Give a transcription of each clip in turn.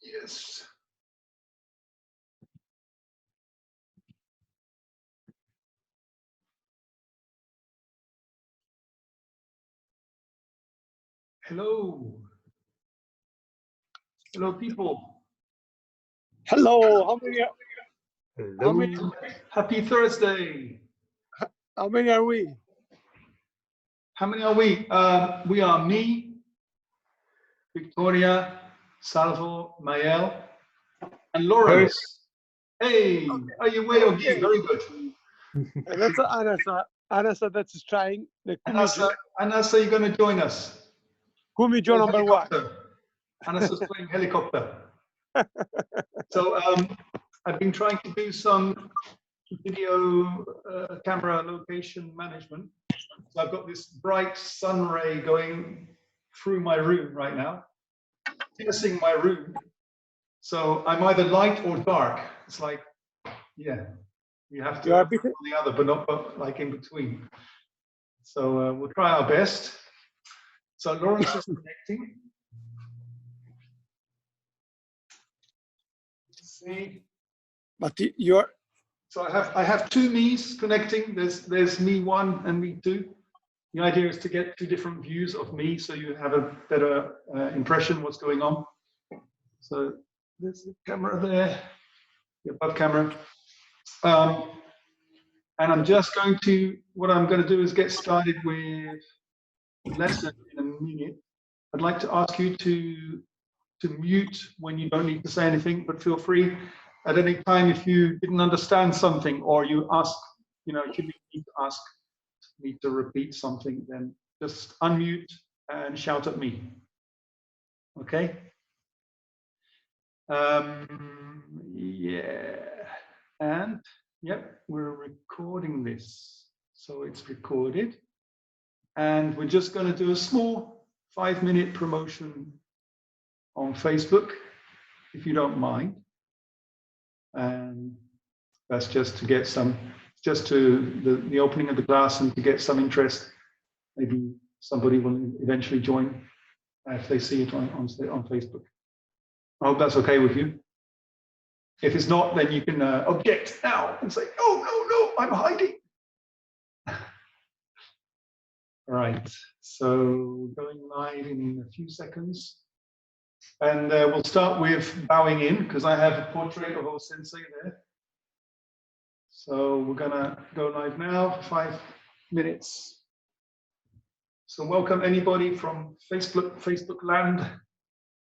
Yes. Hello. Hello, people. Hello. Hello. Happy Thursday. How many are we? How many are we? We are me, Victoria, Salvo, Mael, and Lawrence. Hey, are you way okay? Very good. That's Anasa. Anasa, that's trying. Anasa, you're going to join us. Kumiju number one. Anasa's playing helicopter. So I've been trying to do some video camera location management. So I've got this bright sun ray going through my room right now, piercing my room. So I'm either light or dark. It's like, yeah, you have to have one or the other, but not like in between. So we'll try our best. So Lawrence is connecting. Let's see. But you're. So I have two me's connecting. There's me one and me two. The idea is to get two different views of me, so you have a better impression what's going on. So there's the camera there, the above camera. And I'm just going to, what I'm going to do is get started with lesson in a minute. I'd like to ask you to mute when you don't need to say anything, but feel free at any time if you didn't understand something or you ask, you need to ask me to repeat something, then just unmute and shout at me. Okay? Yeah. And yep, we're recording this. So it's recorded. And we're just going to do a small 5-minute promotion on Facebook, if you don't mind. And that's just to get some, just to the opening of the class and to get some interest. Maybe somebody will eventually join if they see it on Facebook. I hope that's okay with you. If it's not, then you can object now and say, no, I'm hiding. All right, so going live in a few seconds. And we'll start with bowing in, because I have a portrait of our sensei there. So we're gonna go live now for 5 minutes. So welcome anybody from Facebook land.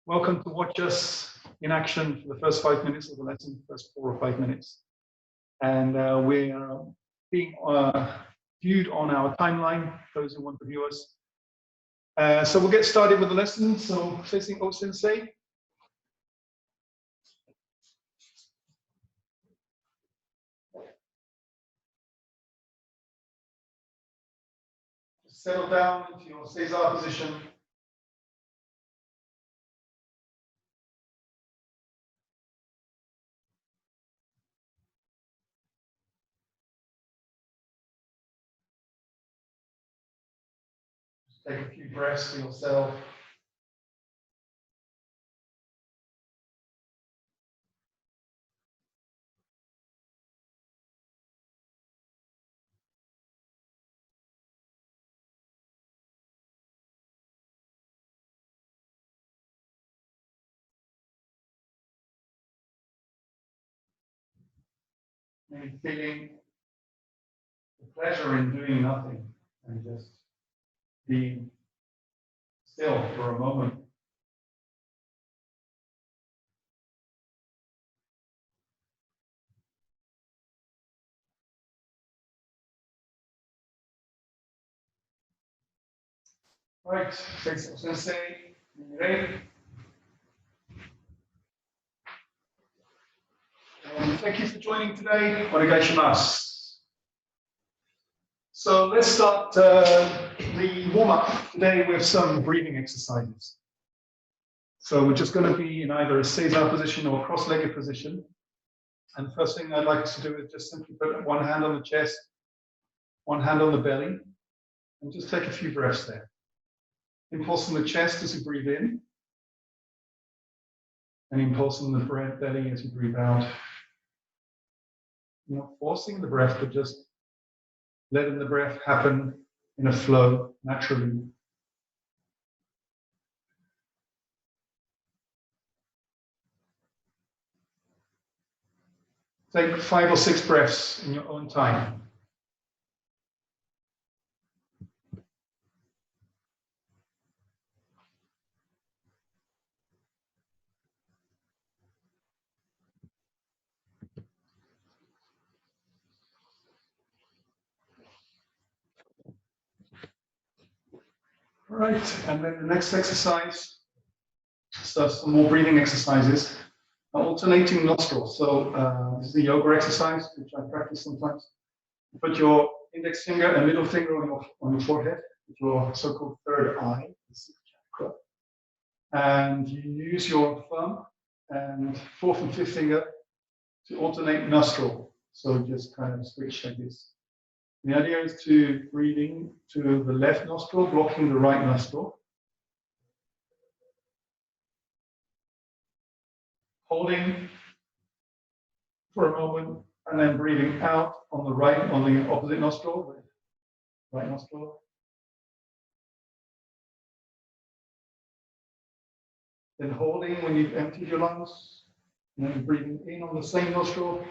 Welcome to watch us in action for the first 5 minutes of the lesson, first 4 or 5 minutes. And we are being viewed on our timeline, those who want to view us. So we'll get started with the lesson. So facing O Sensei. Settle down into your Seiza position. Just take a few breaths for yourself. Maybe feeling the pleasure in doing nothing and just being still for a moment. Right, face Sensei, ready? Thank you for joining today. Onegaishimasu. So let's start the warm-up today with some breathing exercises. So we're just going to be in either a Seiza position or cross-legged position. And the first thing I'd like us to do is just simply put one hand on the chest, one hand on the belly, and just take a few breaths there. Impulse from the chest as you breathe in. and impulsing the breath belly as you breathe out. You're not forcing the breath, but just letting the breath happen in a flow naturally. Take 5 or 6 breaths in your own time. All right, and then the next exercise, so some more breathing exercises, alternating nostrils. So this is a yoga exercise, which I practice sometimes. You put your index finger and middle finger on your forehead, with your so-called third eye, the sixth chakra. And you use your thumb and fourth and fifth finger to alternate nostril. So just kind of switch like this. The idea is to breathing to the left nostril, blocking the right nostril. Holding for a moment, and then breathing out on the opposite nostril, right nostril. Then holding when you've emptied your lungs, and then breathing in on the same nostril.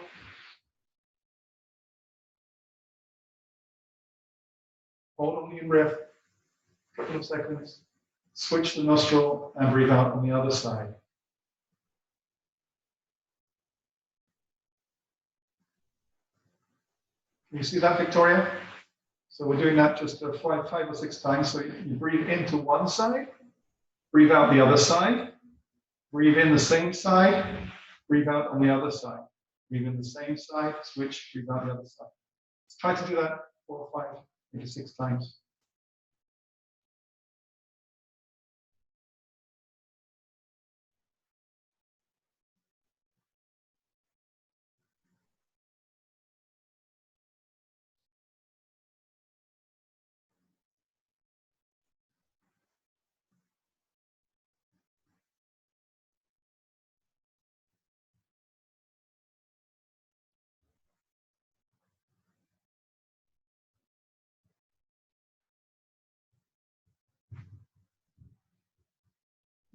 Hold on the in-breath, a couple of seconds, switch the nostril, and breathe out on the other side. Can you see that, Victoria? So we're doing that just 5 or 6 times. So you breathe into one side, breathe out the other side, breathe in the same side, breathe out on the other side. Breathe in the same side, switch, breathe out the other side. Let's try to do that 4 or 5, maybe 6 times.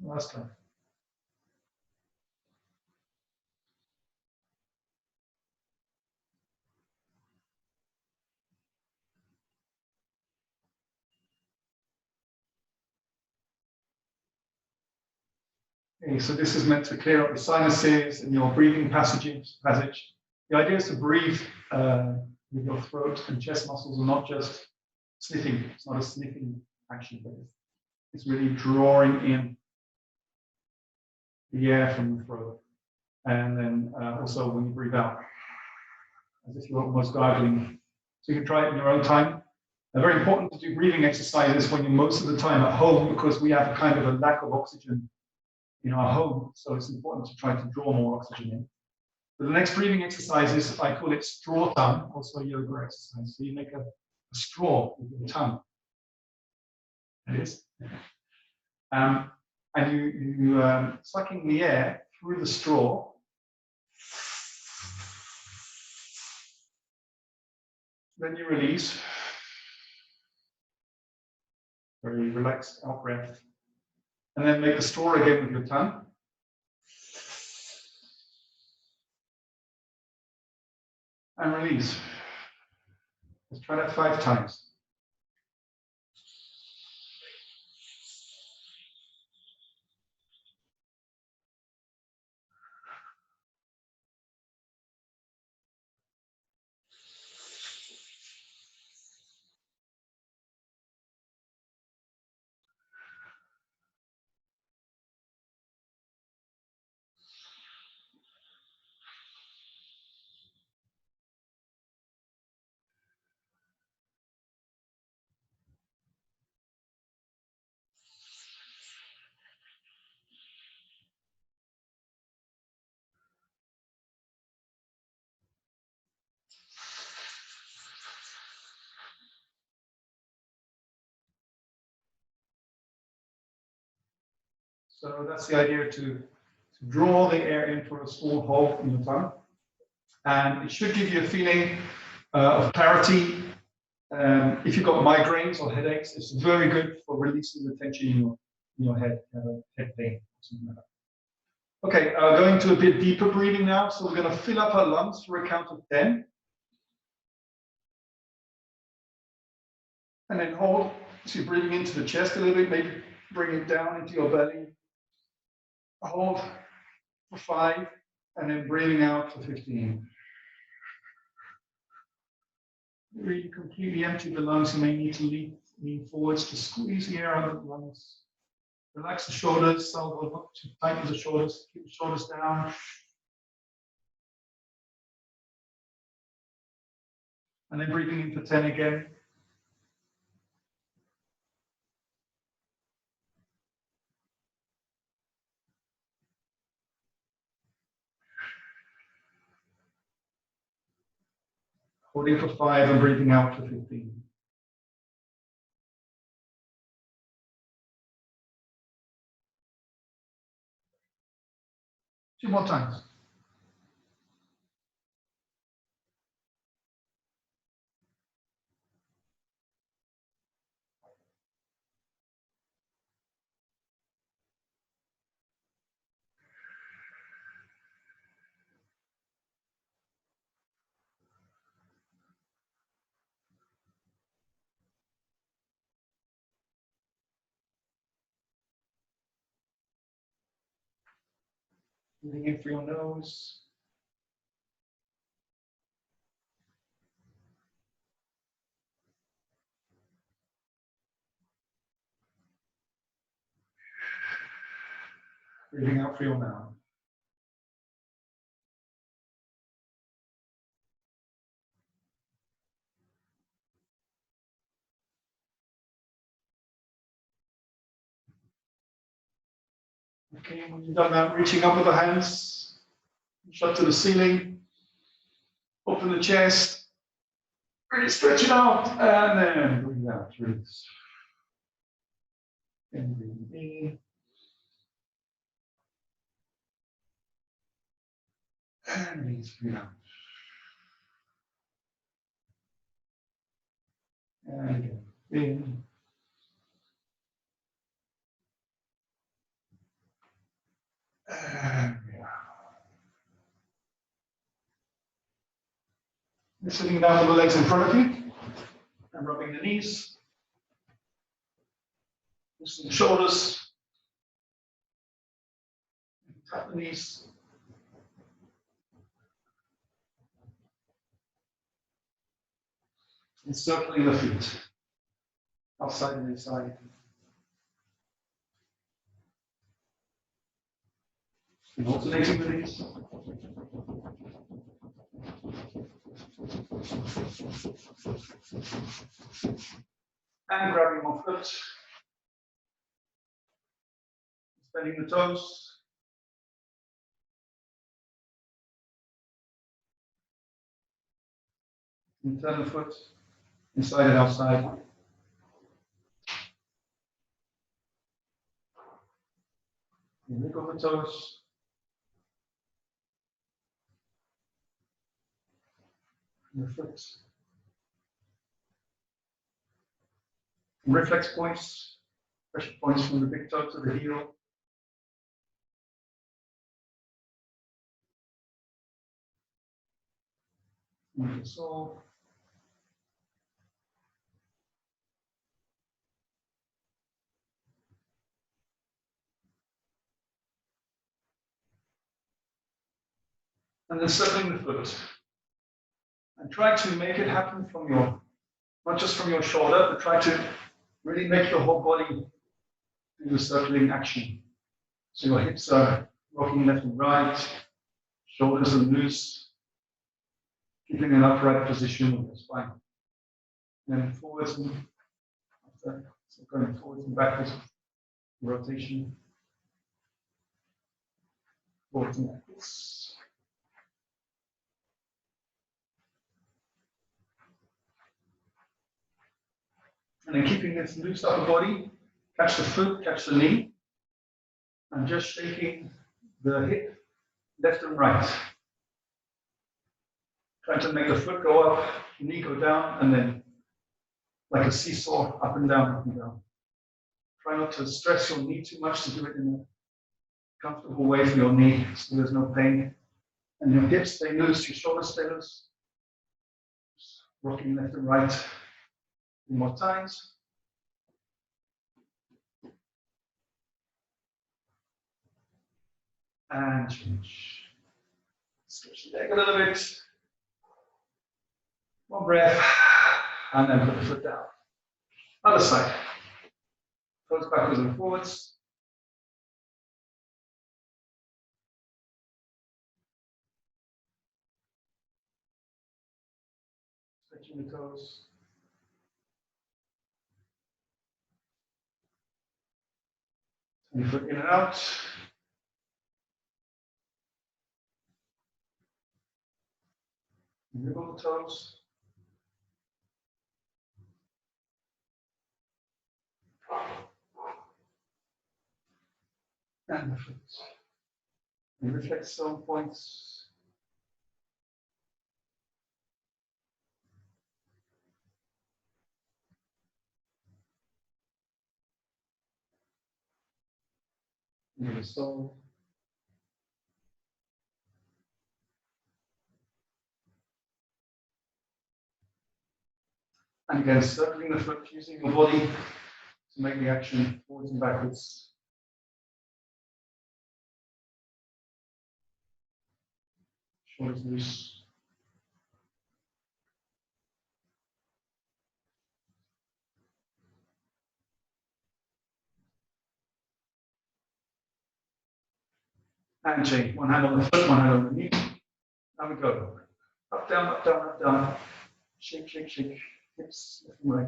Last time. Okay, so this is meant to clear up the sinuses and your breathing passage. The idea is to breathe with your throat and chest muscles, and not just sniffing. It's not a sniffing action, but it's really drawing in the air from the throat. And then also when you breathe out, as if you're almost gargling. So you can try it in your own time. Very important to do breathing exercises when you're most of the time at home, because we have a kind of a lack of oxygen in our home. So it's important to try to draw more oxygen in. So the next breathing exercise is, I call it straw tongue, also a yoga exercise. So you make a straw with your tongue. It is. And you sucking the air through the straw. Then you release. Very relaxed out breath. And then make the straw again with your tongue. And release. Let's try that 5 times. So that's the idea, to to draw the air in for a small hole in your tongue. And it should give you a feeling of clarity. If you've got migraines or headaches, it's very good for releasing the tension in your head, head pain, something like that. Okay, going to a bit deeper breathing now. So we're going to fill up our lungs for a count of 10. And then hold. So you're breathing into the chest a little bit, maybe bring it down into your belly. Hold for 5, and then breathing out for 15. Really completely empty the lungs. You may need to lean forwards to squeeze the air out of the lungs. Relax the shoulders, elbow not too tight with the shoulders. Keep the shoulders down. And then breathing in for 10 again. Holding for 5 and breathing out for 15. 2 more times. Breathing in through your nose. Breathing out through your mouth. Okay, when you've done that, reaching up with the hands, reach up to the ceiling, open the chest, really stretch it out, and then breathe out, release. And breathe in. And release, breathe out. And again, in. And breathe out. You're sitting down with the legs in front of you and rubbing the knees. Loosen the shoulders. Tap the knees. And circling the feet. Outside and inside. And alternating the knees. And grabbing one foot. Bending the toes. And turn the foot inside and outside. And wiggle the toes. And the foot. And reflex points, pressure points from the big toe to the heel. And the sole. And then circling the foot. And try to make it happen from your, not just from your shoulder, but try to really make your whole body do the circling action. So your hips are rocking left and right, shoulders are loose, keeping an upright position with the spine. And then forwards and after, so going forwards and backwards, rotation, forwards and backwards. And then keeping this loose upper body, catch the foot, catch the knee, and just shaking the hip, left and right. Trying to make the foot go up, knee go down, and then like a seesaw, up and down, up and down. Try not to stress your knee too much, to do it in a comfortable way for your knee, so there's no pain. And your hips stay loose, your shoulders stay loose. Just rocking left and right. 2 more times. And change. Stretch the leg a little bit. One breath. And then put the foot down. Other side. Toes backwards and forwards. Stretching the toes. Turn your foot in and out. Wiggle the toes. And the foot. And reflect some points. Near the sole. And again, circling the foot, using your body to make the action forwards and backwards. Shoulders loose. And change. One hand on the foot, one hand on the knee. Now we go. Up, down, up, down, up, down. Shake, shake, shake. Hips, left and right.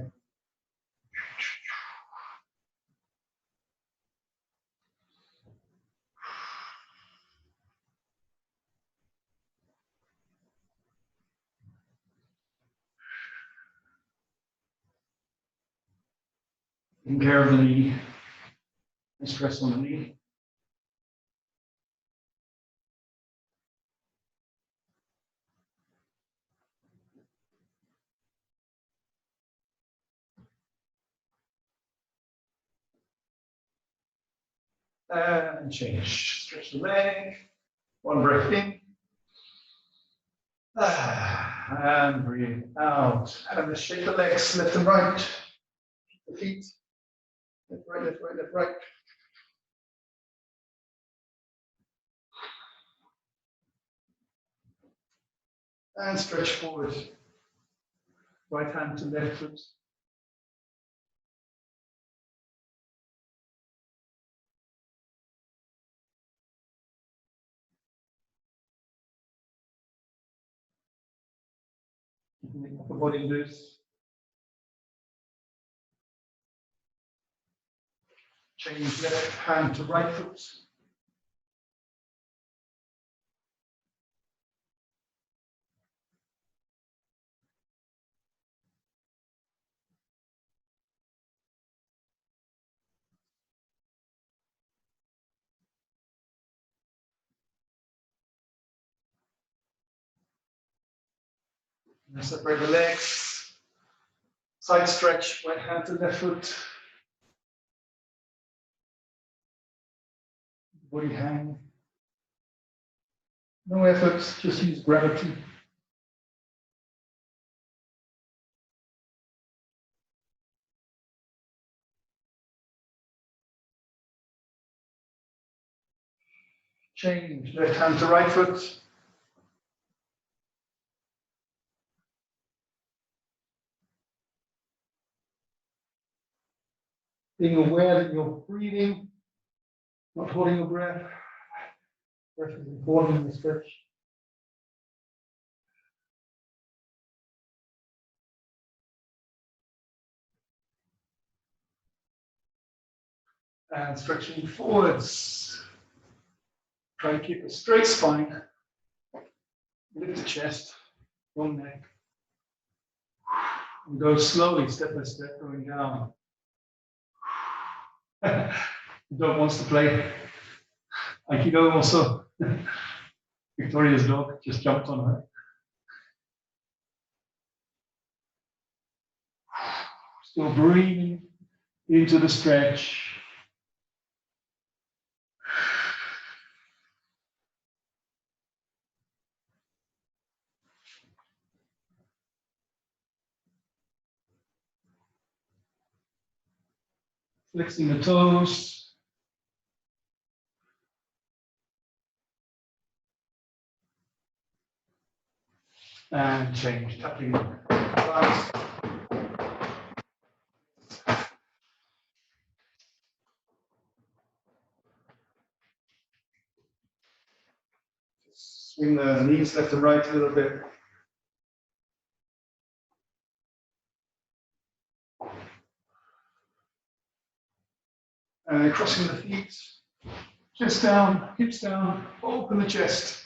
Taking care of the knee. And stress on the knee. And change. Stretch the leg. One breath in. And breathe out. And let's shake the legs left and right. The feet. Left, right, left, right, left, right. And stretch forward. Right hand to left foot. Keeping the upper body loose. Change left hand to right foot. And separate the legs. Side stretch, right hand to left foot. Body hang. No effort, just use gravity. Change, left hand to right foot. Being aware that you're breathing, not holding your breath. Breath is important in the stretch. And stretching forwards. Try to keep a straight spine. Lift the chest, long neck. And go slowly, step by step, going down. Dog wants to play. Aikido also. Victoria's dog just jumped on her. Still breathing into the stretch. Flexing the toes. And change, tapping thighs. Swing the knees left and right a little bit. And crossing the feet, chest down, hips down, open the chest.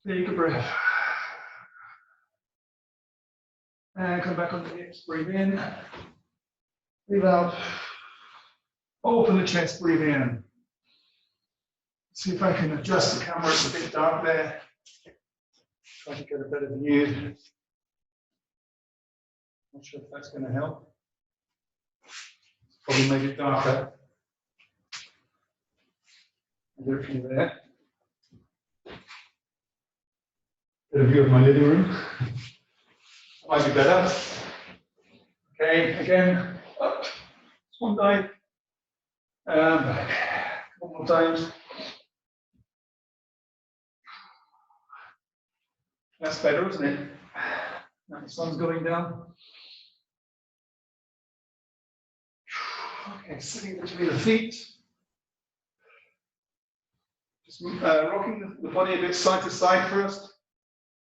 Take a breath. And come back on the hips, breathe in, breathe out. Open the chest, breathe in. See if I can adjust the camera, it's a bit dark there. Try to get a better view. Not sure if that's going to help. Probably make it darker. I'll do it from there. Get a view of my living room. Might be better. Okay, again, up. One dive. Back. One more times. That's better, isn't it? Now the sun's going down. Okay, sitting between the feet. Just rocking the body a bit side to side first.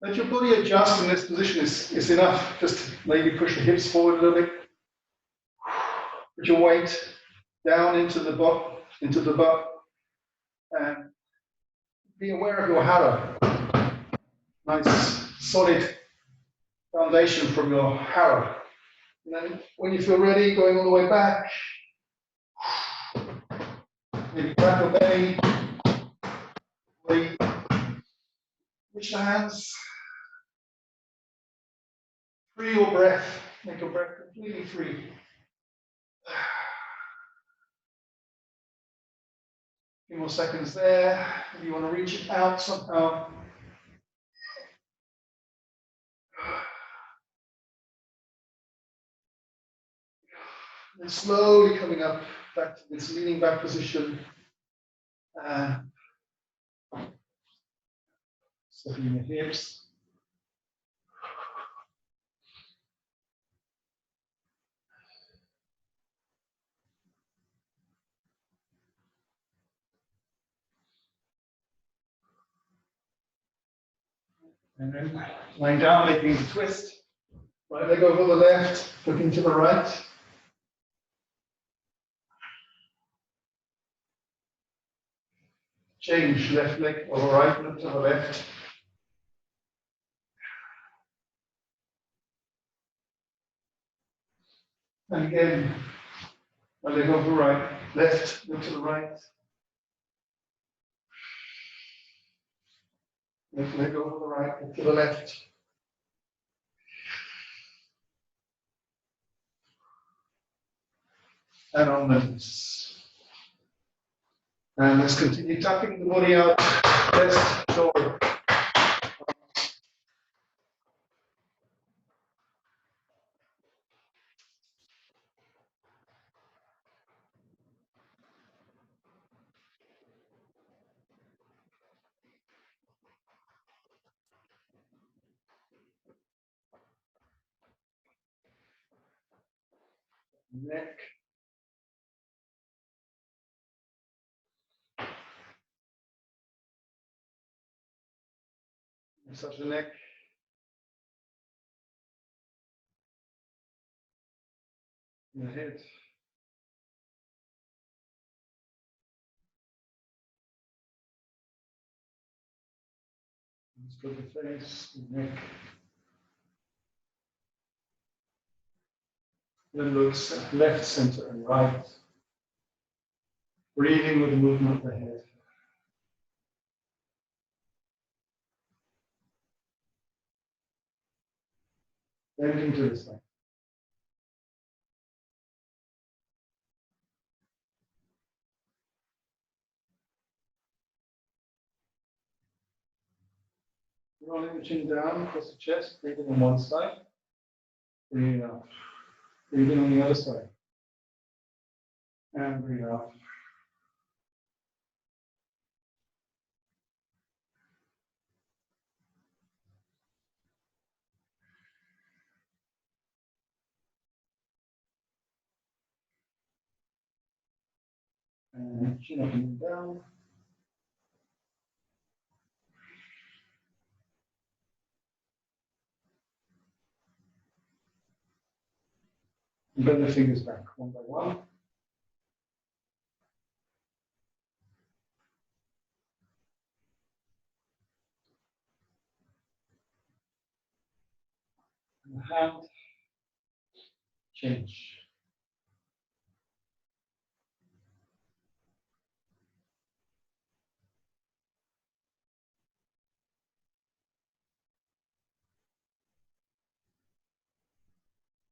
Let your body adjust in this position is enough. Just maybe push the hips forward a little bit. Put your weight down into the butt, and be aware of your hara. Nice, solid foundation from your hara. And then when you feel ready, going all the way back, maybe grab your belly, reach the hands, free your breath, make your breath completely free. A few more seconds there. If you want to reach it out somehow. And slowly coming up back to this leaning back position. Stepping the hips. And then lying down, making a twist. Right leg over the left, looking to the right. Change left leg over right, look to the left. And again, my leg over right, left, look to the right. Left leg over the right, look to the left. And on the knees. And let's continue tapping the body out, left shoulder. Neck. Massage the neck. The head. Let's go to the face, the neck. Then looks at left, center, and right. Breathing with the movement of the head. bending to this way. Rolling the chin down across the chest, breathing on one side, breathing out, breathing on the other side, and breathe out. And chin up and down. And bend the fingers back one by one. And the hand, change.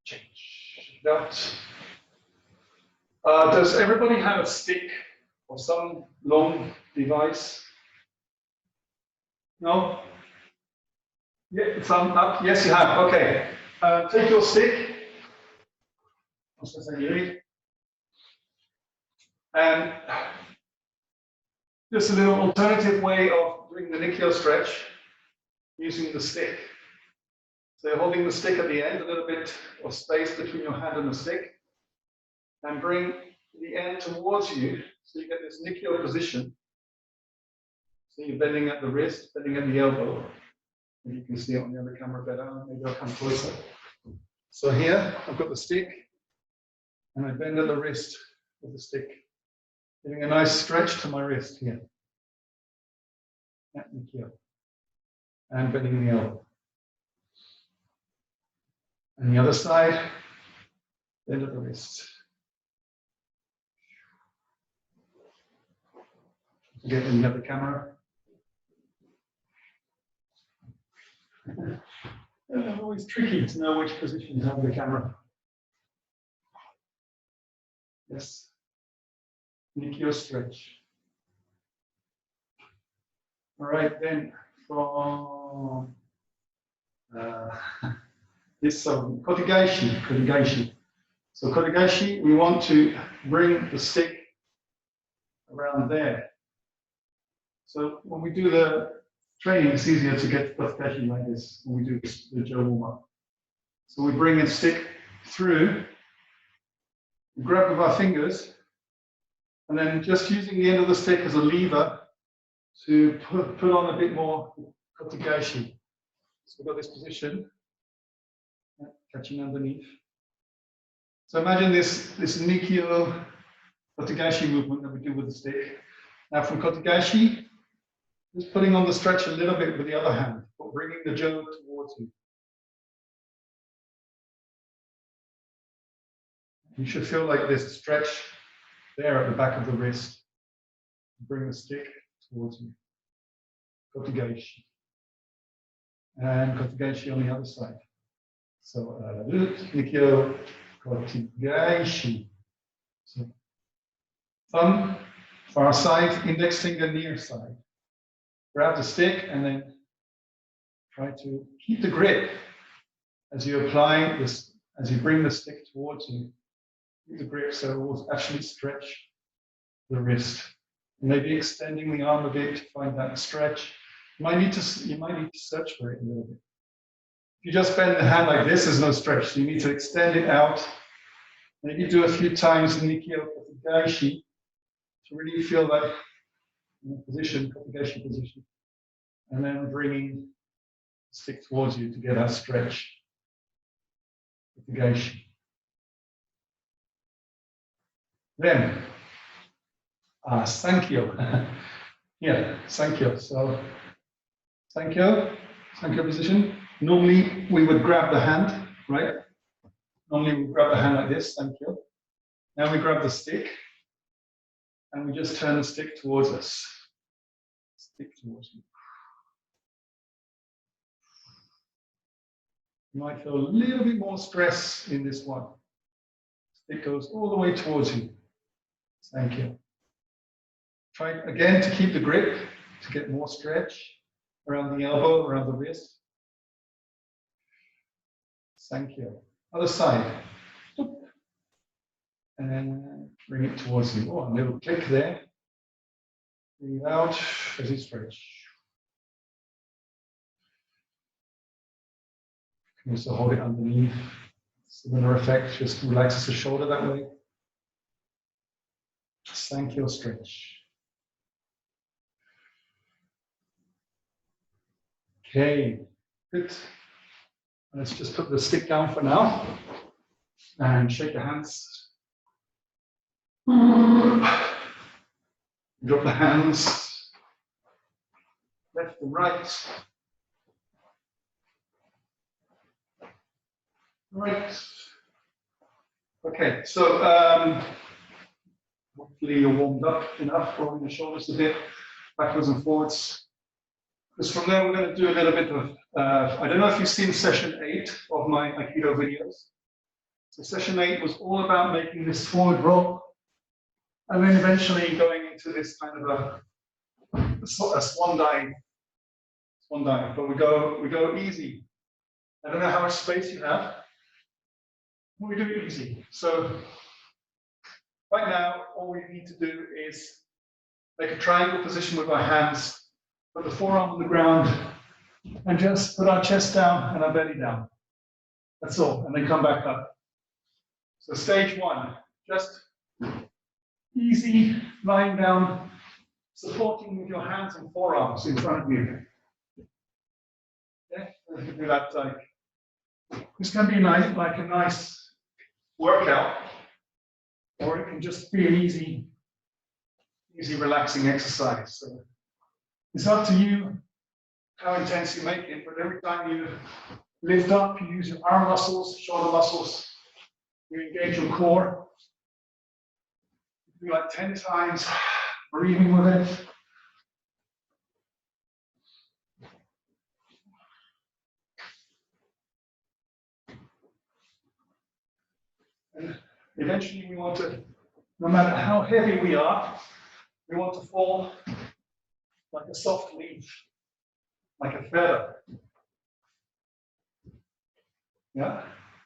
Change. That. Does everybody have a stick or some long device? No? Yeah, thumb up. Yes, you have. Okay. Take your stick. And just a little alternative way of doing the Nikkyo stretch using the stick. So you're holding the stick at the end, a little bit of space between your hand and the stick, and bring the end towards you so you get this Nikkyo position. So you're bending at the wrist, bending at the elbow. And you can see it on the other camera better. Maybe I'll come closer. So here, I've got the stick, and I bend at the wrist with the stick, giving a nice stretch to my wrist here. Nikkyo. And bending the elbow. And the other side, bend at the wrist. Get in the other camera. It's always tricky to know which position to have the camera. Yes. Nikkyo stretch. All right, then from this kotegaeshi. So kotegaeshi, we want to bring the stick around there. So when we do the training, it's easier to get kotegaeshi like this when we do the Joe warm-up. So we bring a stick through, we grab with our fingers, and then just using the end of the stick as a lever to put on a bit more kotegaeshi. So we've got this position, catching underneath. So imagine this Nikkyo kotegaeshi movement that we do with the stick. Now from kotegaeshi, just putting on the stretch a little bit with the other hand, but bringing the Jo towards you. You should feel like this stretch there at the back of the wrist. Bring the stick towards you. Kotegaeshi. And kotegaeshi on the other side. So, Nikkyo kotegaeshi. So, thumb far side, index finger near side. Grab the stick and then try to keep the grip as you apply this, as you bring the stick towards you. Keep the grip so it will actually stretch the wrist. Maybe extending the arm a bit to find that stretch. You might need to search for it a little bit. If you just bend the hand like this, there's no stretch. So you need to extend it out. Maybe do a few times in Nikkyo kotegaeshi to really feel that position, kotegaeshi position. And then bringing the stick towards you to get that stretch. Kotegaeshi. Then, Sankyo. Yeah, Sankyo. So, Sankyo position. Normally, we would grab the hand, right? Normally, we grab the hand like this, Sankyo. Now we grab the stick, and we just turn the stick towards us. Stick towards you. You might feel a little bit more stress in this one. It goes all the way towards you. Thank you. Try again to keep the grip, to get more stretch around the elbow, around the wrist. Thank you. Other side. And bring it towards you. Oh, a little click there. Breathe out as you stretch. You can also hold it underneath. Similar effect, just relaxes the shoulder that way. Thank you, stretch. Okay, good. Let's just put the stick down for now and shake the hands. Drop the hands, left and right. Right. Okay, so hopefully you're warmed up enough, rolling the shoulders a bit, backwards and forwards. Because from there we're going to do a little bit of, I don't know if you've seen session 8 of my Aikido videos. So session 8 was all about making this forward roll, and then eventually going into this kind of a swan dive. Swan dive, but we go easy. I don't know how much space you have. We do it easy. So right now, all we need to do is make a triangle position with our hands, put the forearm on the ground, and just put our chest down and our belly down. That's all, and then come back up. So stage 1, just easy lying down, supporting with your hands and forearms in front of you. Yeah, you can do that like. This can be nice, like a nice workout, or it can just be an easy relaxing exercise. So it's up to you how intense you make it, but every time you lift up, you use your arm muscles, shoulder muscles, you engage your core. Do like 10 times, breathing with it. And eventually we want to, no matter how heavy we are, we want to fall like a soft leaf, like a feather. Yeah?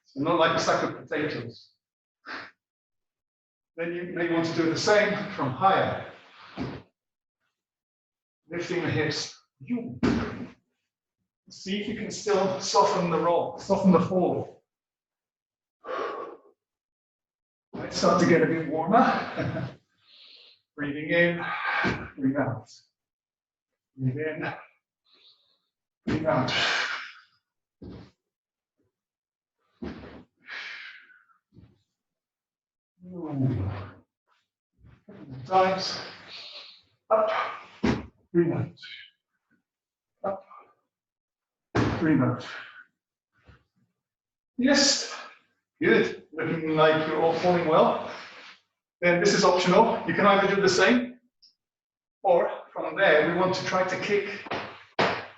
So not like a sack of potatoes. Then you may want to do the same from higher. Lifting the hips. See if you can still soften the roll, soften the fall. Might start to get a bit warmer. Breathing in, breathe out. Breathe in, breathe out. Times. Up, breathe out. Up, breathe out. Yes, good. Looking like you're all falling well. Then this is optional. You can either do the same, or from there, we want to try to kick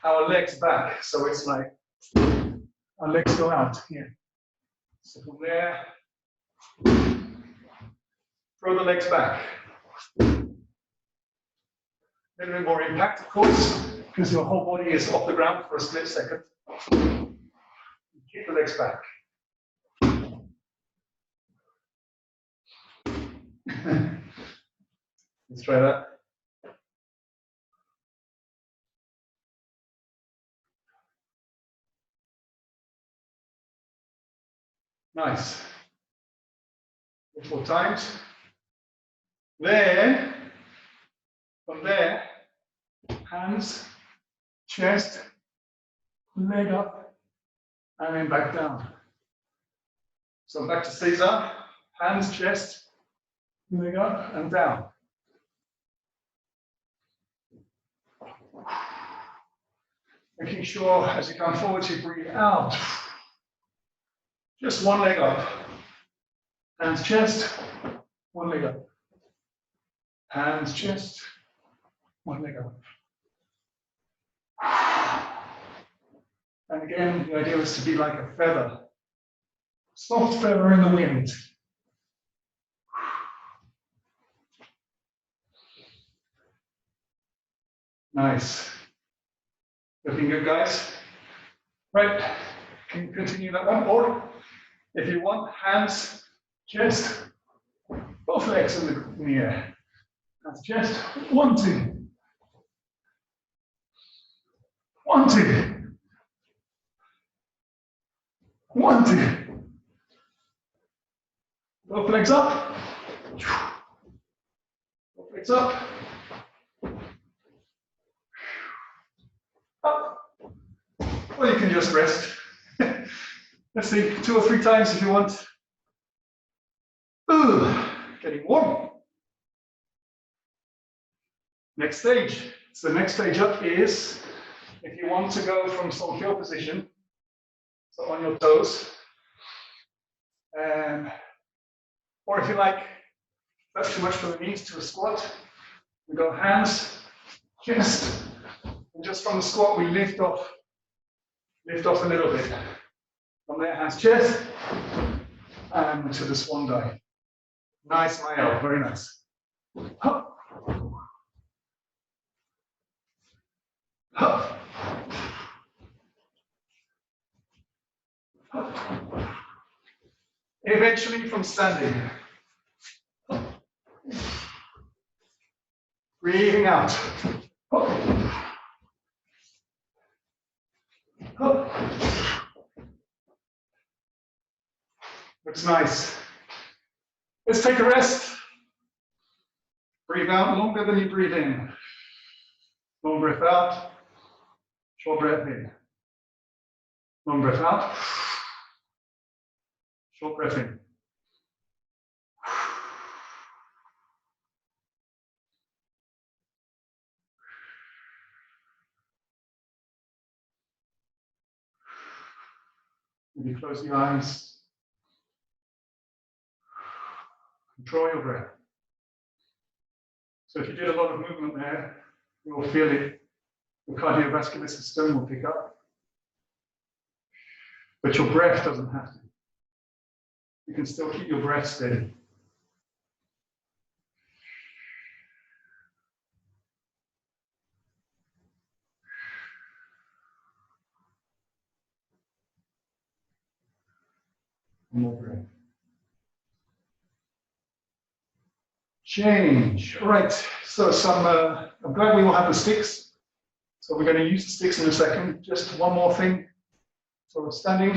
our legs back. So it's like our legs go out here. So from there, throw the legs back. A little bit more impact, of course, because your whole body is off the ground for a split second. Kick the legs back. Let's try that. Nice. 4 times. Then, from there, hands, chest, leg up, and then back down. So back to Caesar, hands, chest, leg up, and down. Making sure as you come forward, you breathe out. Just one leg up. Hands, chest, one leg up. Hands, chest, one leg up. And again, the idea is to be like a feather, soft feather in the wind. Nice. Looking good, guys. Right, can you continue that one? Or if you want, hands, chest, both legs in the air. That's chest. 1, 2. 1, 2. 1, 2. Both legs up. Both legs up. Up. Or you can just rest. Let's see, 2 or 3 times if you want. Ooh, getting warm. Next stage. So the next stage up is if you want to go from Solkyo position, so on your toes, or if you like, that's too much for the knees, to a squat. We go hands, chest, and just from the squat we lift off a little bit. From there, hands, chest, and to the swan dive. Nice, Mael, very nice. Hup. Hup. Hup. Eventually from standing. Breathing out. Hup. Hup. Looks nice. Let's take a rest. Breathe out longer than you breathe in. Long breath out, short breath in. Long breath out, short breath in. Maybe close your eyes. Control your breath. So if you did a lot of movement there, you'll feel it. The cardiovascular system will pick up. But your breath doesn't have to. You can still keep your breath steady. One more breath. Change. All right. So I'm glad we all have the sticks. So we're going to use the sticks in a second. Just one more thing. So we're standing.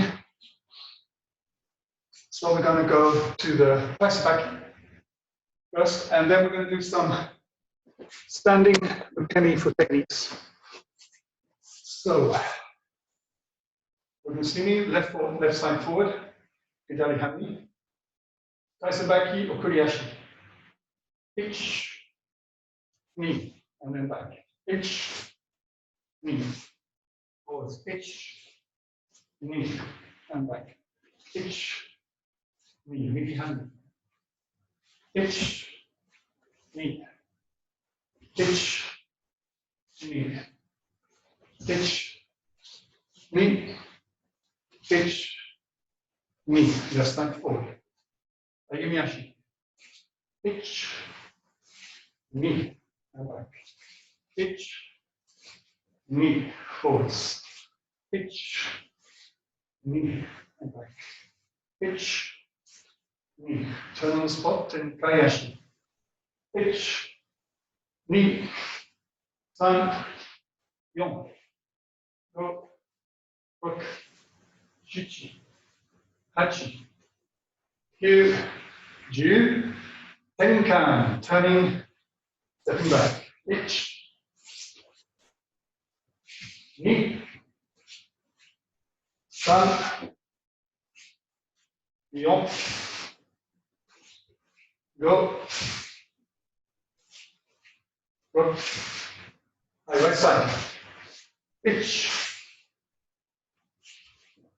So we're going to go to the back first, and then we're going to do some standing penny for techniques. So we're going to see me left side forward. Idali hami. Taisabaki or kuriashi. Ich, knee, and then back. Ich, knee. Pause. Ich, knee, and back. Ich, knee. Midi hand. Ich, knee. Ich, knee. Ich, knee. Ich, knee. Just stand forward. Ayumiyashi. Ich, knee, and back. Ich, knee, forwards. Ich, knee, and back. Ich, knee. Turn on the spot in Kayashi. Ich, knee. San, yon. Go, rook. Shichi. Hachi. Kyu. Ju. Tenkan. Turning. Stepping back. Ich. Ni. San. Yon. Go. Rook. Right side. Ich.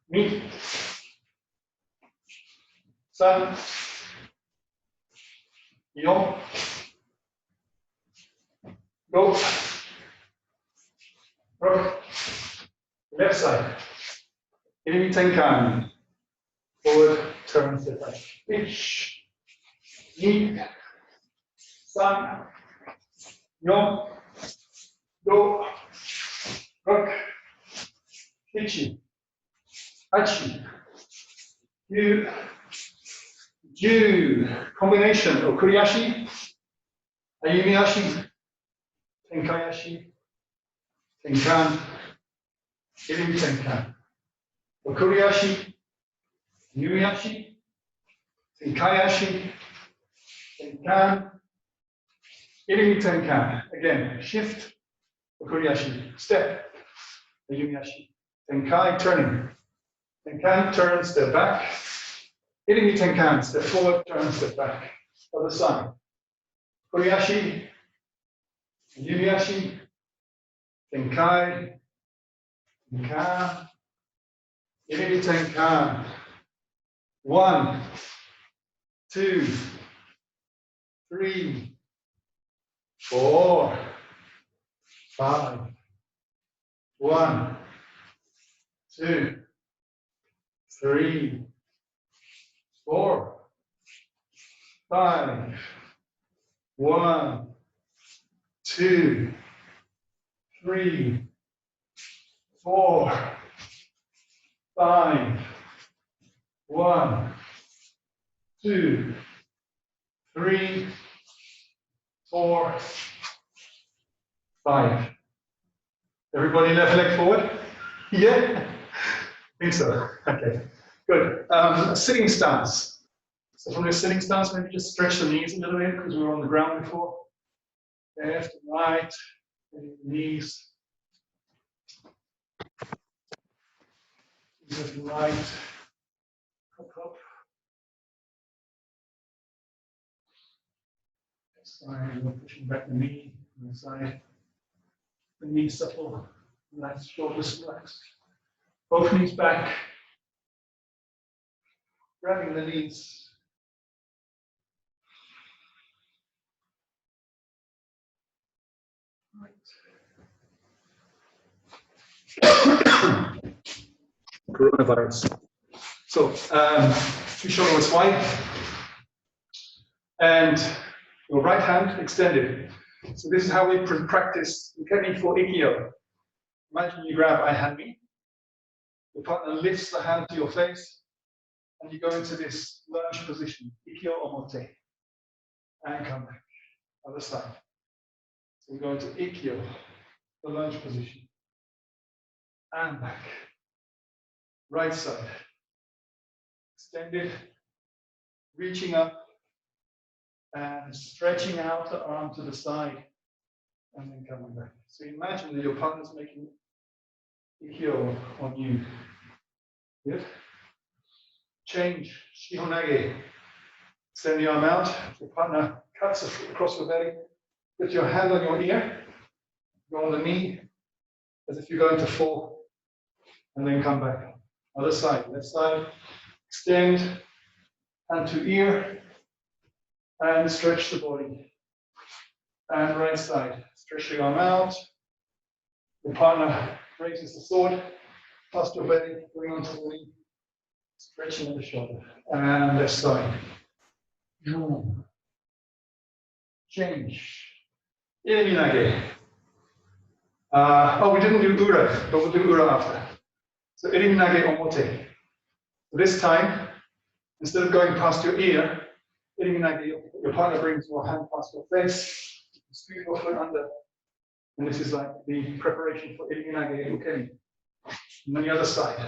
Ni. San. Yon. Go. Rook. Left side. Irimi tenkan. Forward, turn, step back. 1, 2, 3, 4, 5, 6, 7, 8, 9, 10. Combination of kuriashi, ayumiashi, tenkayashi, tenkan, irimi tenkan. Kuriashi, yumiashi, tenkayashi, tenkan, irimi tenkan. Again, shift, kuriashi, step, yumiashi, tenkai, turning. Tenkan, turn, step back. Irimi tenkan, step forward, turn, step back. Other side. Kuriashi, yumiashi, tenkai, tenkan, irimi tenkan. 1, 2, 3, 4, 5. 1, 2, 3, 4, 5. 1, 2, 3, 4, 5. 1, 2, 3, 4, 5. Everybody left leg forward? Yeah? I think so. Okay, good. Sitting stance. So from this sitting stance, maybe just stretch the knees a little bit because we were on the ground before. Left and right, knees. Left and right. Hop, hop. Side, we're pushing back the knee on the side. The knee supple, relaxed, shoulders relaxed. Both knees back. Grabbing the knees. Right. Coronavirus. So, your shoulder was wide, and your right hand extended. So this is how we practice Ukemi for Aikido. Imagine you grab I hand me, your partner lifts the hand to your face, and you go into this lunge position, Ikkyo Omote, and come back, other side. So we go into Ikkyo, the lunge position, and back, right side, extended, reaching up, and stretching out the arm to the side, and then coming back. So imagine that your partner's making Ikkyo on you. Good. Change, Shihonage. Extend the arm out. Your partner cuts across your belly. Put your hand on your ear. Go on the knee, as if you're going to fall, and then come back. Other side, left side. Extend, hand to ear, and stretch the body. And right side, stretch the arm out. Your partner raises the sword, past your belly, going onto the knee, stretching at the shoulder. And left side. Change. Iriminage. Oh, we didn't do ura, but we'll do ura after. So iriminage omote. This time, instead of going past your ear, iriminage, your partner brings your hand past your face, squeeze your foot under, and this is like the preparation for iriminage ukemi. And then the other side.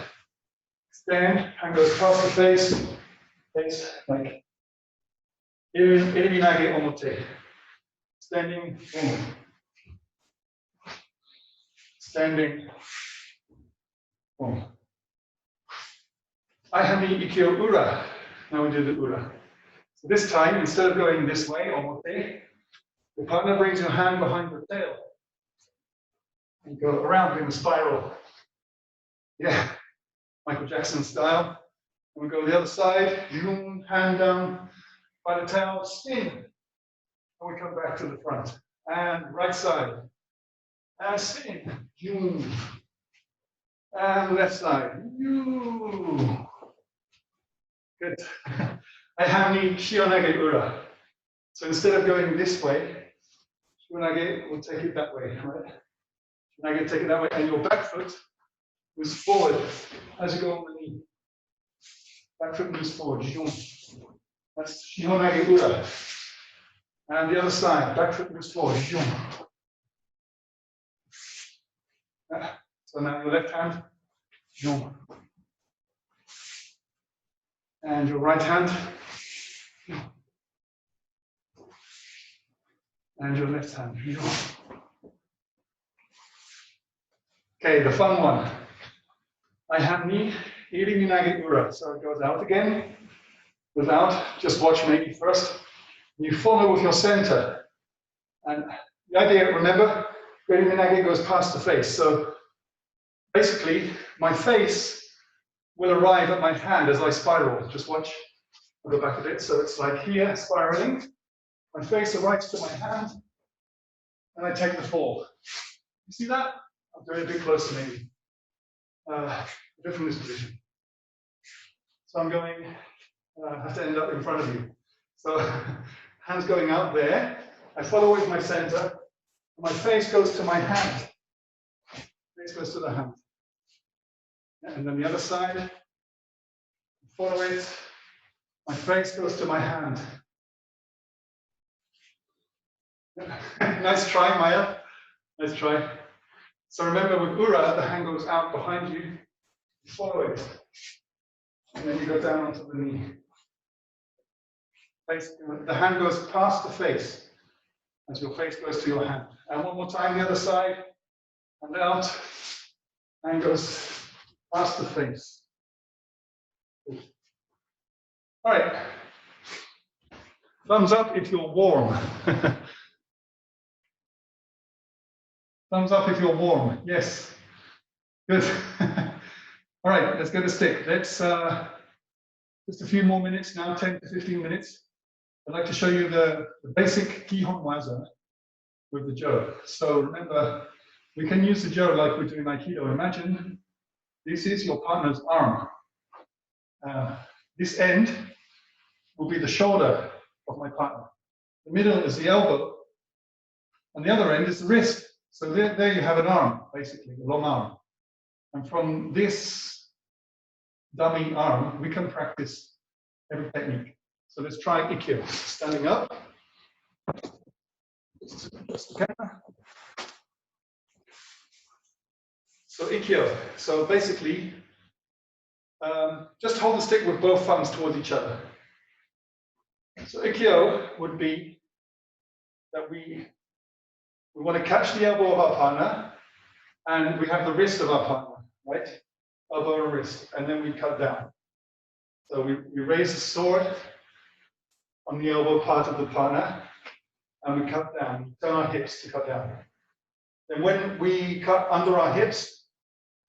Stand, hand goes past the face like iriminage omote. Standing, boom. Standing, boom. I have the Ikkyo Ura. Now we do the Ura. So this time, instead of going this way, omote, the partner brings your hand behind the tail. And go around in a spiral. Yeah, Michael Jackson style. And we go the other side, hand down by the tail, spin. And we come back to the front. And right side. And spin. And left side. You. Good. I have ni shionage ura. So instead of going this way, shionage will take it that way, right? Shionage take it that way, and your back foot moves forward as you go on the knee. Back foot moves forward. That's shionage ura. And the other side, back foot moves forward. So now your left hand, and your right hand, and your left hand. Okay, the fun one. I have ni iri nage ura. So it goes out again, without, just watch maybe first. You follow with your center. And the idea, remember, iri nage goes past the face. So basically, my face will arrive at my hand as I spiral. Just watch. I'll go back a bit. So it's like here, spiraling. My face arrives to my hand, and I take the fall. You see that? I'll do it a bit closer, maybe. A bit from this position. So I'm going, I have to end up in front of you. So hands going out there. I follow with my center. My face goes to my hand. Face goes to the hand. And then the other side. Follow it. My face goes to my hand. Nice try, Maya. Nice try. So remember with Ura, the hand goes out behind you. You follow it. And then you go down onto the knee. Face, the hand goes past the face as your face goes to your hand. And one more time, the other side. And out. Hand goes past the face. Good. All right. Thumbs up if you're warm. Thumbs up if you're warm. Yes. Good. All right, let's get a stick. Let's just a few more minutes now, 10 to 15 minutes. I'd like to show you the basic Kihon Waza with the jo. So remember, we can use the jo like we do in Aikido. Imagine this is your partner's arm. This end will be the shoulder of my partner. The middle is the elbow, and the other end is the wrist. So there you have an arm, basically, a long arm. And from this dummy arm, we can practice every technique. So let's try Ikkyo. Standing up. Just the camera. So Ikkyo. So basically, just hold the stick with both thumbs towards each other. So Ikkyo would be that we want to catch the elbow of our partner, and we have the wrist of our partner, right? Elbow and wrist, and then we cut down. So we raise the sword on the elbow part of the partner, and we cut down. We turn our hips to cut down. Then when we cut under our hips,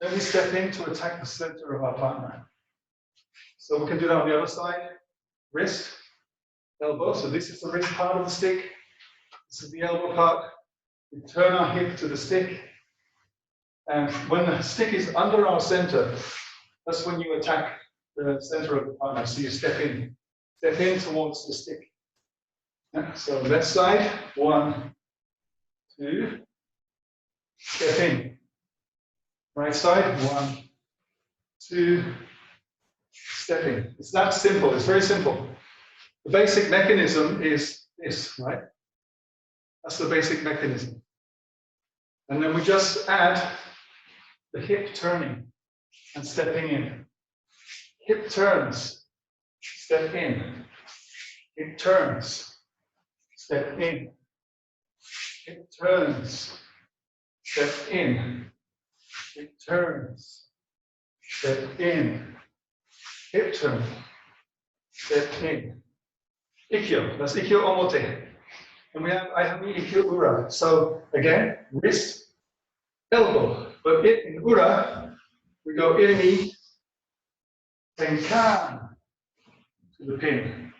then we step in to attack the center of our partner. So we can do that on the other side. Wrist, elbow. So this is the wrist part of the stick. This is the elbow part. We turn our hip to the stick. And when the stick is under our center, that's when you attack the center of the partner. So you step in towards the stick. Yeah. So left side, 1, 2, step in. Right side, 1, 2, step in. It's that simple. It's very simple. The basic mechanism is this, right? That's the basic mechanism. And then we just add the hip turning and stepping in. Hip turns, step in. Hip turns, step in. Hip turns, step in. Hip turns, step in. Hip turn, step in. Ikkyo, that's Ikkyo Omote. And I have the Ikkyo Ura. So again, wrist, elbow. But in Ura, we go irimi, tenkan to the pin.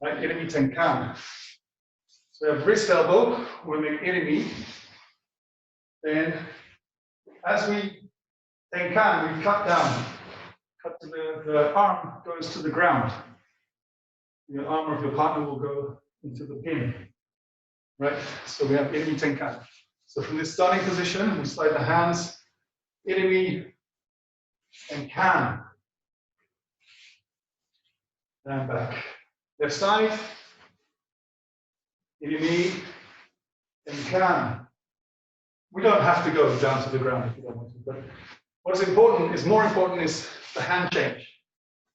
Right, irimi, tenkan. So we have wrist, elbow, we make irimi. Then as we Tenkan, we cut down. Cut to the arm goes to the ground. The arm of your partner will go into the pin. Right? So we have Irimi Tenkan. So from this starting position, we slide the hands, Irimi Tenkan. And back. Left side, Irimi Tenkan. We don't have to go down to the ground if you don't want to, but what's important is, more important is the hand change.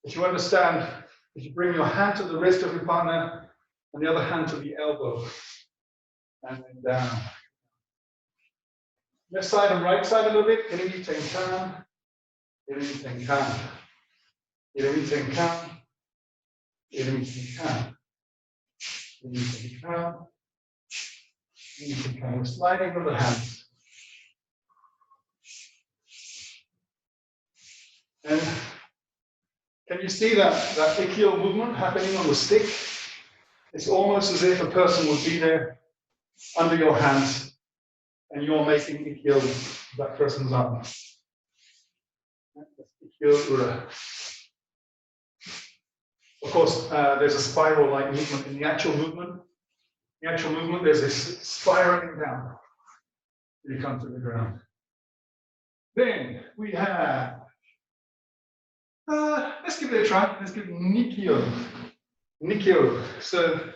If you understand, if you bring your hand to the wrist of your partner and the other hand to the elbow, and then down. Left side and right side a little bit. Irimi Tenkan, Irimi Tenkan, Irimi Tenkan, Irimi Tenkan, Irimi Tenkan, Irimi Tenkan. We're sliding with the hands. And can you see that Ikkyo movement happening on the stick? It's almost as if a person would be there under your hands and you're making Ikkyo that person's arm. Ikkyo Ura. Of course, there's a spiral-like movement in the actual movement. In the actual movement, there's this spiraling down till you come to the ground. Then we have let's give it a try. Let's give it Nikkyo. Nikkyo. So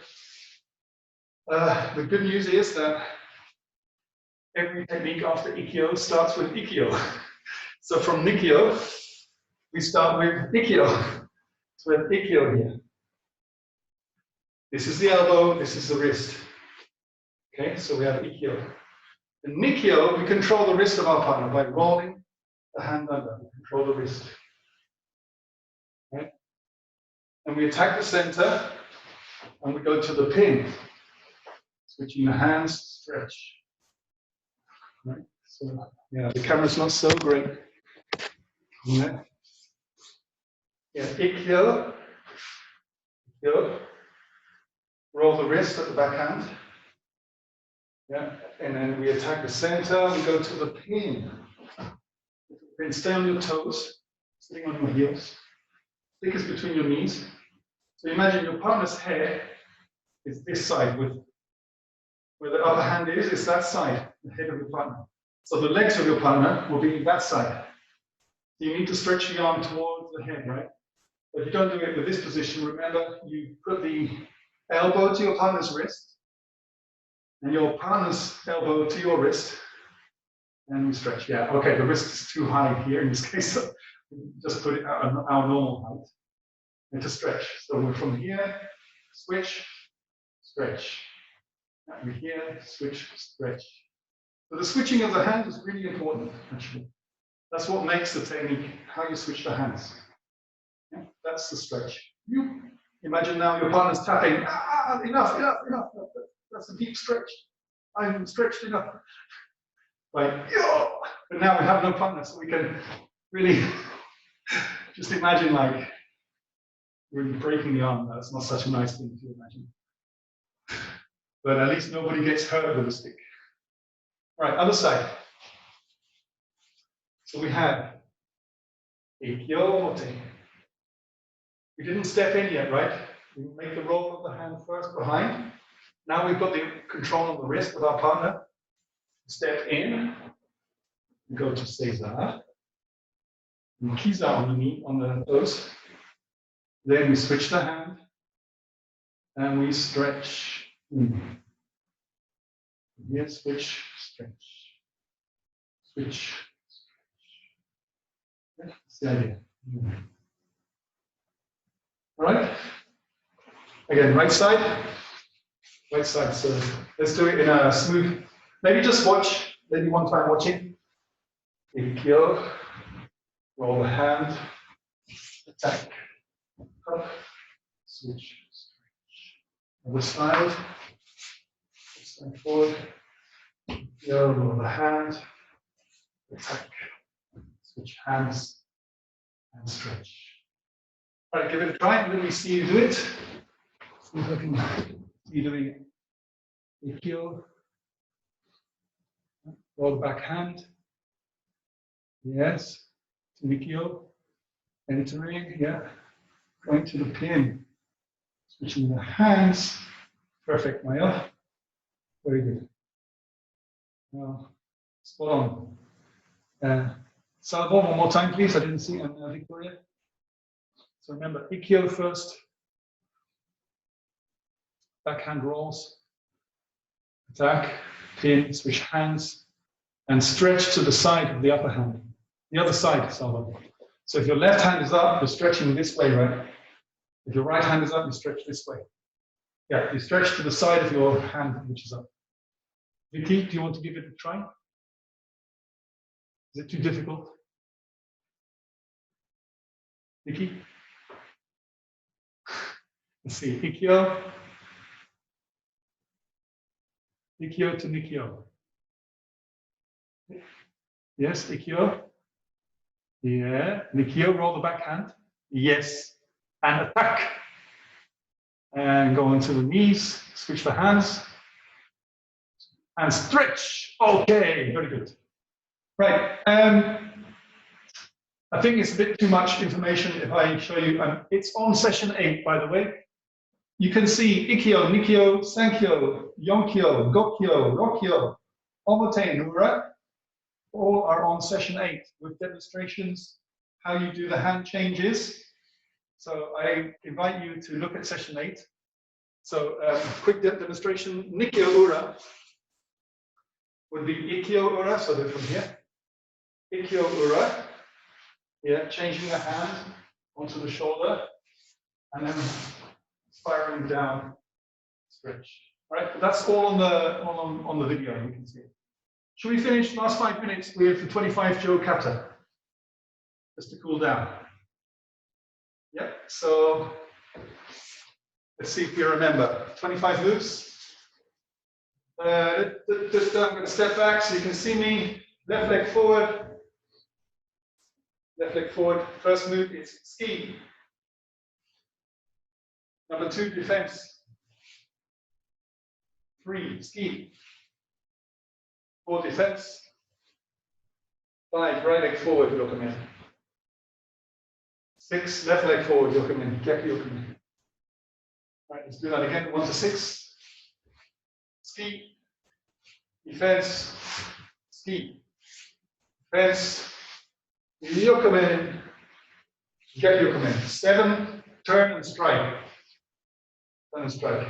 the good news is that every technique after Ikkyo starts with Ikkyo. So from Nikkyo, we start with Ikkyo. So we have Ikkyo here. This is the elbow, this is the wrist. Okay, so we have Ikkyo. In Nikkyo, we control the wrist of our partner by rolling the hand under. We control the wrist. Right? And we attack the center and we go to the pin. Switching the hands, stretch. Right? So, yeah, the camera's not so great. Yeah, Ikkyo. Ikkyo. Roll the wrist at the backhand. Yeah, and then we attack the center, we go to the pin. Then stay on your toes, sitting on your heels. Stick is between your knees. So imagine your partner's head is this side, with where the other hand is that side, the head of your partner. So the legs of your partner will be that side. So you need to stretch the arm towards the head, right? But if you don't do it with this position, remember you put the elbow to your partner's wrist and your partner's elbow to your wrist, and we stretch. Yeah, okay, the wrist is too high here in this case, so just put it at our normal height and to stretch. So we're from here, switch, stretch. And we're here, switch, stretch. So the switching of the hand is really important, actually. That's what makes the technique, how you switch the hands. Yeah, that's the stretch. You imagine now your partner's tapping, enough. That's a deep stretch. I'm stretched enough. Like, yo! But now we have no partner, so we can really just imagine like really breaking the arm. That's not such a nice thing to imagine. But at least nobody gets hurt with a stick. All right, other side. So we have Ikkyo Mote. We didn't step in yet, right? We make the roll of the hand first behind. Now we've got the control of the wrist of our partner. Step in, go to Seiza, and Kiza on the knee, on the toes. Then we switch the hand, and we stretch. Here, switch, stretch. Switch, stretch. That's the idea. All right? Again, right side. Right side, so let's do it in a smooth, maybe just watch, maybe one time watching. Ikkyo, roll the hand, attack, up, switch, stretch. Other side forward, Ikkyo, roll the hand, attack, switch hands, and stretch. All right, give it a try, let me see you do it. See if I can see you doing it. Ikkyo. Roll the back hand. Yes. to Nikio, entering, yeah, going to the pin, switching the hands. Perfect, Maya. Very good. Now, spot on. Salvo, one more time, please. I didn't see Victoria. So remember, Ikkyo first, backhand rolls, attack, pin, switch hands, and stretch to the side of the upper hand. The other side, Salvo. So if your left hand is up, you're stretching this way, right? If your right hand is up, you stretch this way. Yeah, you stretch to the side of your hand, which is up. Vicky, do you want to give it a try? Is it too difficult? Vicky? Let's see, Ikkyo. Ikkyo to Nikyo. Yes, Ikkyo. Yeah, Nikyo, roll the backhand. Yes, and attack. And go onto the knees, switch the hands. And stretch. Okay, very good. Right. I think it's a bit too much information if I show you. It's on session 8, by the way. You can see Ikkyo, Nikyo, Sankyo, Yonkyo, Gokyo, Rokyo, Omote, Nura. All are on session 8 with demonstrations, how you do the hand changes. So I invite you to look at session 8. So quick demonstration, Nikyo Ura would be Ikkyo Ura, so they're from here. Ikkyo Ura, yeah, changing the hand onto the shoulder, and then spiraling down, stretch. All right, that's all on the video, you can see it. Should we finish last 5 minutes with the 25 Jo kata? Just to cool down. Yep, so let's see if you remember. 25 moves. I'm going to step back so you can see me. Left leg forward. Left leg forward. First move is ski. Number 2, defense. 3, ski. 4, defense. 5, right leg forward, yokomen. 6, left leg forward, yokomen. Gyaku yokomen. All right, let's do that again. 1 to 6. Ski. Defense. Ski. Defense. Yokomen. Gyaku yokomen. 7, turn and strike. Turn and strike.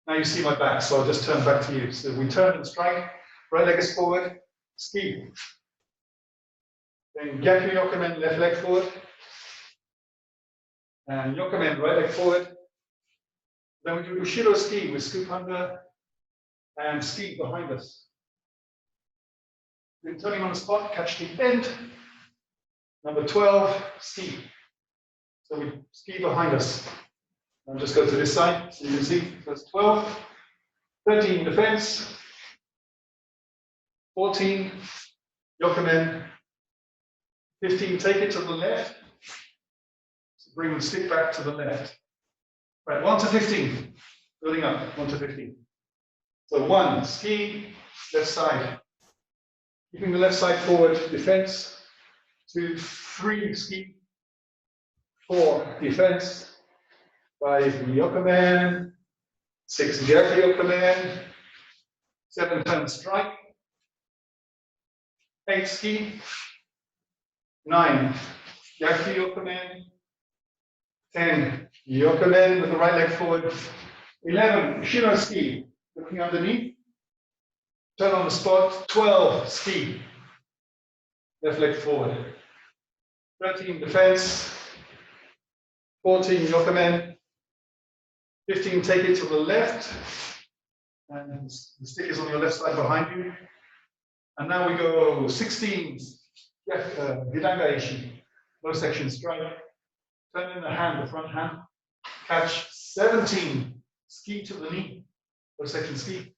Now you see my back, so I'll just turn back to you. So we turn and strike. Right leg is forward, ski. Then Gyaku yokomen, left leg forward. And yokomen, right leg forward. Then we do ushiro ski, we scoop under and ski behind us. Then turning on the spot, catch the end. Number 12, ski. So we ski behind us. I'll just go to this side, so you can see. That's 12, 13, defense. 14, yokomen. 15, take it to the left. So bring the stick back to the left. Right, 1 to 15, building up, 1 to 15. So 1, ski, left side. Keeping the left side forward, defense. 2, 3, ski. 4, defense. 5, yokomen. 6, gyaku yokomen. 7, turn strike. 8, ski. 9, gyaku yokomen. 10, yokomen with the right leg forward. 11, ushiro ski, looking underneath. Turn on the spot. 12, ski. Left leg forward. 13, defense. 14, yokomen. 15, take it to the left. And the stick is on your left side behind you. And now we go 16, Vidanga Ishi, low section strike. Turn in the hand, the front hand. Catch 17, ski to the knee, low section ski.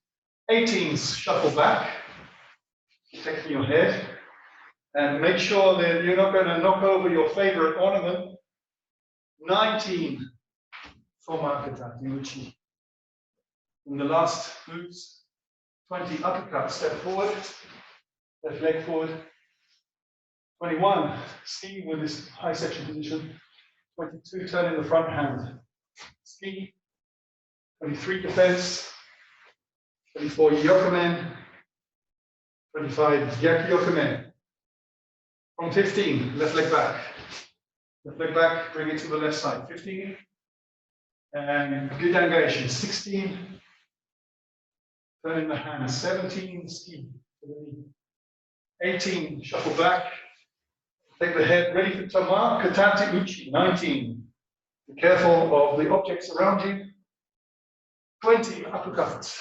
18, shuffle back, protecting your head. And make sure that you're not going to knock over your favorite ornament. 19, Somakata, Yuchi. In the last moves, 20, uppercut, step forward, left leg forward. 21, ski with this high section position. 22, turn in the front hand. Ski. 23, defense. 24, yokomen. 25, gyaki yokomen. From 15, left leg back. Left leg back, bring it to the left side. 15. And Gudangaeshi. 16. Turn in the hand. 17, ski to the knee. 18, shuffle back. Take the head, ready for Tama, Katate Uchi. 19. Be careful of the objects around you. 20, uppercut.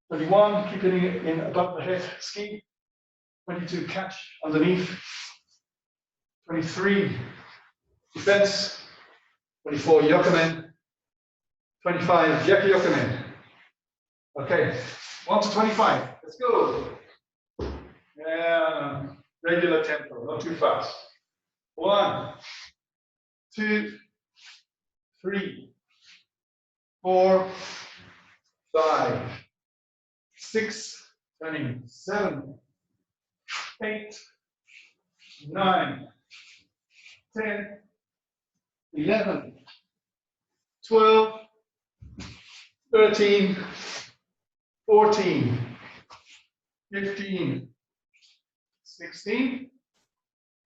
21, keeping it in above the head, ski. 22, catch underneath. 23, defense. 24, yokomen. 25, gyaki yokomen. Okay, 1 to 25, let's go. Yeah, regular tempo, not too fast. 1, 2, 3, 4, 5, 6, turning 7, 8, 9, 10, 11, 12, 13, 14, 15, 16,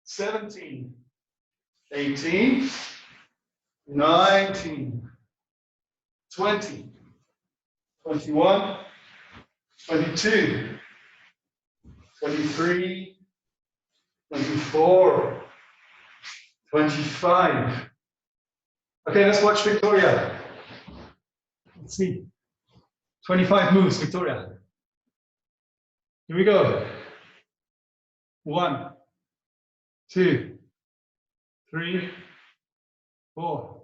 17, 18, 19, 20, 21, 22, 23, 24, 25. Okay, let's watch Victoria. Let's see. 25 moves, Victoria. Here we go. 1, 2, 3, 4,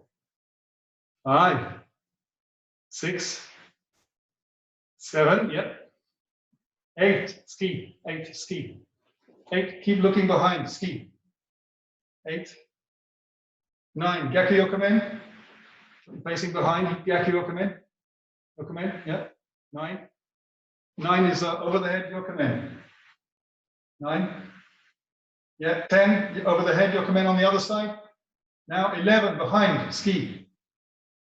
5, 6, 7, yep. 8, ski, 8, ski. 8, keep looking behind, ski. 8, 9, gyaki yokomen. Facing behind, gyaki yokomen. Yokomen, yep. 9. 9 is over the head, yokomen. 9. Yeah, 10, over the head, yokomen on the other side. Now 11, behind, ski.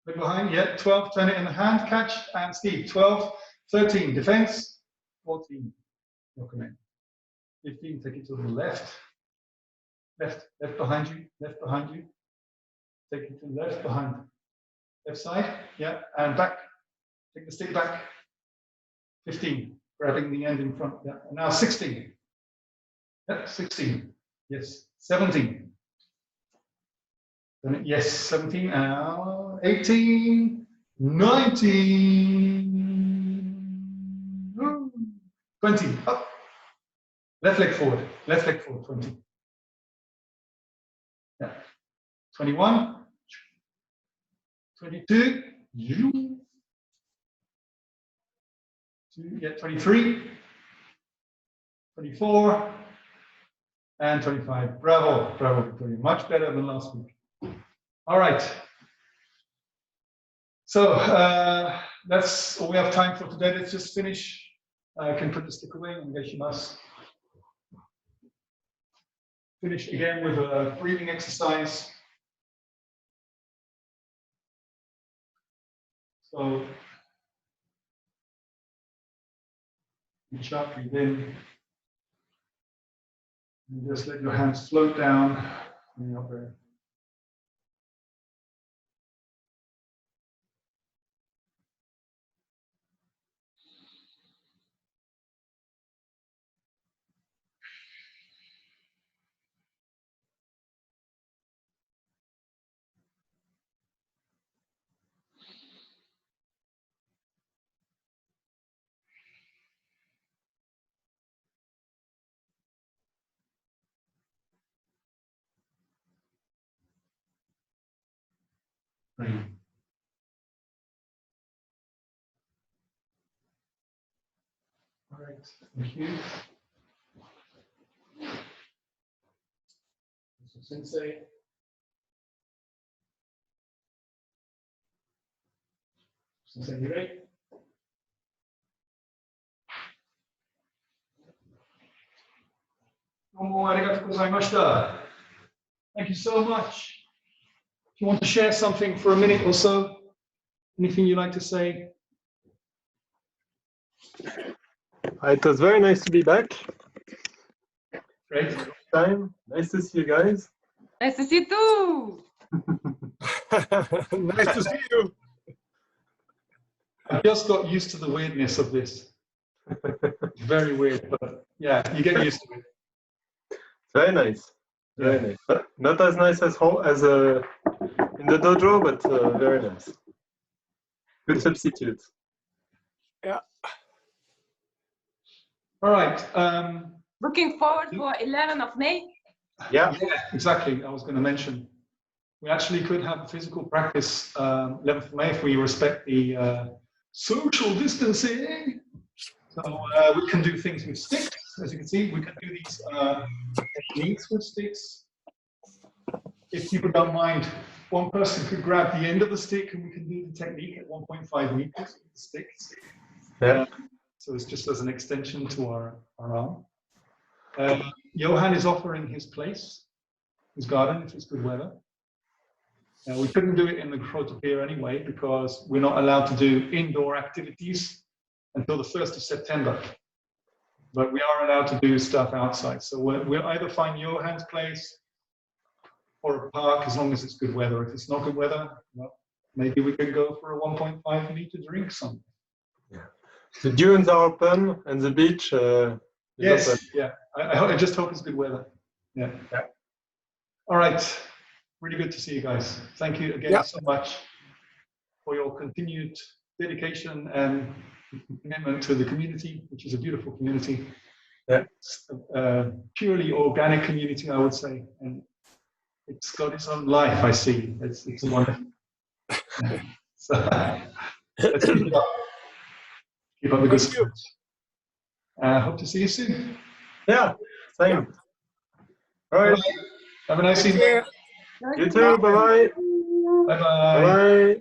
Look behind, yeah, 12, turn it in the hand, catch, and ski. 12, 13, defense. 14, yokomen. 15, take it to the left. Left behind you, left behind you. Take it to the left behind. Left side, yeah, and back. Take the stick back. 15, grabbing the end in front. Yeah. And now 16. Yep, 16. Yes. 17. Yes, 17. Now 18. 19. 20. Up. Left leg forward. Left leg forward. 20. Yeah. 21. 22. Yeah, 23, 24, and 25. Bravo, bravo, Victoria. Much better than last week. All right. So that's all we have time for today. Let's just finish. I can put the stick away and must finish again with a breathing exercise. So reach up, breathe in. And just let your hands float down in your breath. Breathe. All right, thank you. Sensei. Sensei, you ready? arigatou gozaimashita. Thank you so much. If you want to share something for a minute or so, anything you'd like to say? It was very nice to be back. Great. Time. Nice to see you guys. Nice to see you too. Nice to see you. I just got used to the weirdness of this. It's very weird, but yeah, you get used to it. Very nice. Very Yeah. nice. Not as nice as in the dojo, but very nice. Good substitute. Yeah. All right. Looking forward for 11th of May. Yeah. Yeah, exactly. I was going to mention. We actually could have a physical practice 11th of May if we respect the social distancing. So we can do things with sticks, as you can see. We can do these techniques with sticks. If people don't mind, one person could grab the end of the stick and we can do the technique at 1.5 meters with the sticks. Yeah. So it's just as an extension to our arm. Johan is offering his place, his garden, if it's good weather. We couldn't do it in the Grotopia anyway because we're not allowed to do indoor activities until the 1st of September. But we are allowed to do stuff outside. So we'll either find Johan's place or a park as long as it's good weather. If it's not good weather, well, maybe we could go for a 1.5 meter drink somewhere. Yeah. The dunes are open and the beach is Yes, open. yeah. I just hope it's good weather. Yeah. Yeah. All right. Really good to see you guys. Thank you again so much for your continued dedication and commitment to the community, which is a beautiful community. Yeah. It's a purely organic community, I would say. And it's got its own life, I see. It's wonderful. So let's keep it up. Keep up the good stuff. Hope to see you soon. Yeah. Same. All right. Have a nice evening. You too. Bye-bye. Bye-bye. Bye-bye.